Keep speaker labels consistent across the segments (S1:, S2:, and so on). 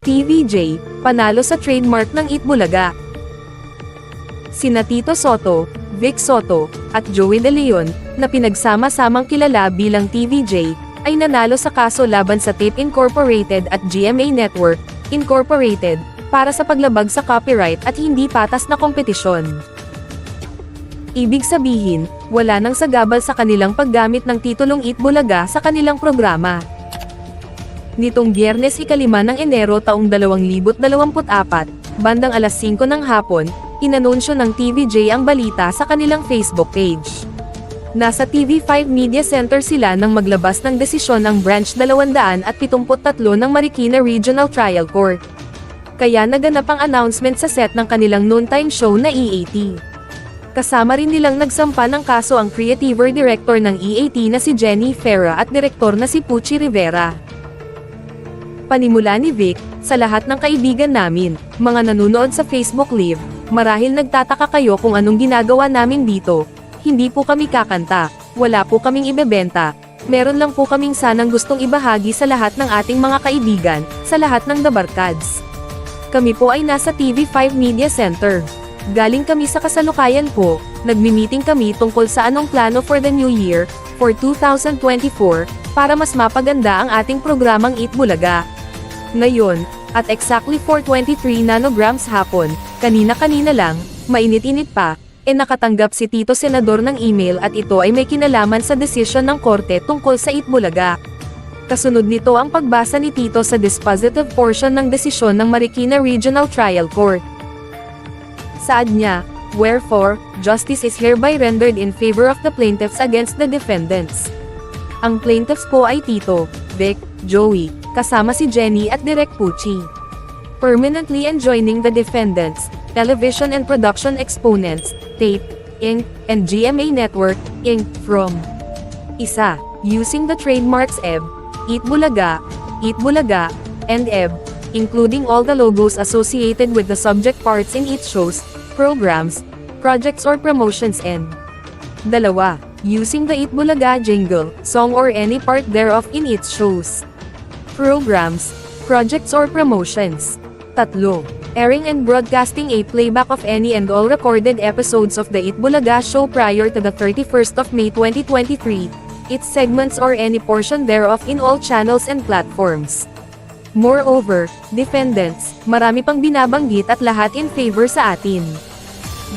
S1: TVJ, panalo sa trademark ng Itbulaga. Sina Tito Soto, Vic Soto, at Joey De Leon, na pinagsama-samang kilala bilang TVJ, ay nanalo sa kaso laban sa Tape Incorporated at GMA Network, Incorporated, para sa paglabag sa copyright at hindi patas na kompetisyon. Ibig sabihin, wala nang sagabal sa kanilang paggamit ng titulong Itbulaga sa kanilang programa. Nitong Biyernes 5 ng Enero taong 2024, bandang alas 5 ng hapon, inanunsyo ng TVJ ang balita sa kanilang Facebook page. Nasa TV5 Media Center sila nang maglabas ng desisyon ng Branch 273 ng Marikina Regional Trial Court. Kaya naganap ang announcement sa set ng kanilang noontime show na EAT. Kasama rin nilang nagsampa ng kaso ang creative director ng EAT na si Jenny Ferra at direktor na si Pucci Rivera. Panimula ni Vic, sa lahat ng kaibigan namin, mga nanonood sa Facebook Live, marahil nagtataka kayo kung anong ginagawa namin dito. Hindi po kami kakanta, wala po kaming ibebenta, meron lang po kaming sanang gustong ibahagi sa lahat ng ating mga kaibigan, sa lahat ng Dabarkads. Kami po ay nasa TV5 Media Center. Galing kami sa kasalukayan po, nagmi-meeting kami tungkol sa anong plano for the new year, for 2024, para mas mapaganda ang ating programang Itbulaga. Ngayon, at exactly 4:23 nanograms hapon, kanina-kanina lang, mainit-init pa, nakatanggap si Tito Senador ng email at ito ay may kinalaman sa desisyon ng korte tungkol sa Itbulaga. Kasunod nito ang pagbasa ni Tito sa dispositive portion ng desisyon ng Marikina Regional Trial Court. Saad niya, "Wherefore, justice is hereby rendered in favor of the plaintiffs against the defendants." Ang plaintiffs po ay Tito, Vic, Joey, kasama si Jenny at Direk Pucci. Permanently enjoining the defendants, Television and Production Exponents, Tape, Inc., and GMA Network, Inc. from 1. Using the trademarks EB, Itbulaga, and EB, including all the logos associated with the subject parts in its shows, programs, projects or promotions and 2. Using the Itbulaga jingle, song or any part thereof in its shows, programs, projects or promotions. 3. Airing and broadcasting a playback of any and all recorded episodes of the Itbulaga show prior to the 31st of May 2023, its segments or any portion thereof in all channels and platforms. Moreover, defendants, marami pang binabanggit at lahat in favor sa atin.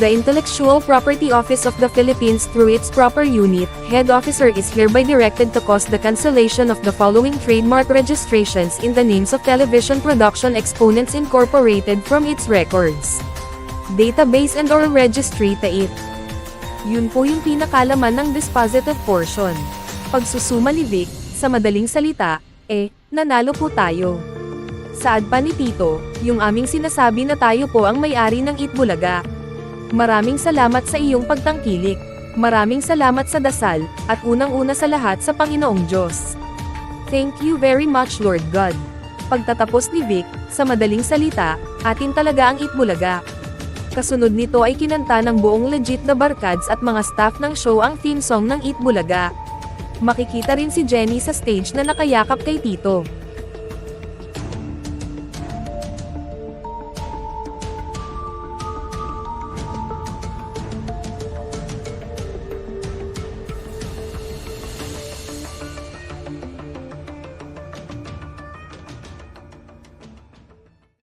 S1: The Intellectual Property Office of the Philippines through its proper unit, head officer is hereby directed to cause the cancellation of the following trademark registrations in the names of Television Production Exponents Incorporated from its records, database and or registry to it. Yun po yung pinakalaman ng dispositive portion. Pagsusuma ni Vic, sa madaling salita, nanalo po tayo. Saad pa ni Tito, yung aming sinasabi na tayo po ang may-ari ng Itbulaga. Maraming salamat sa iyong pagtangkilik. Maraming salamat sa dasal, at unang-una sa lahat sa Panginoong Diyos. Thank you very much Lord God. Pagtatapos ni Vic, sa madaling salita, atin talaga ang Itbulaga. Kasunod nito ay kinanta ng buong legit na Barkads at mga staff ng show ang theme song ng Itbulaga. Makikita rin si Jenny sa stage na nakayakap kay Tito.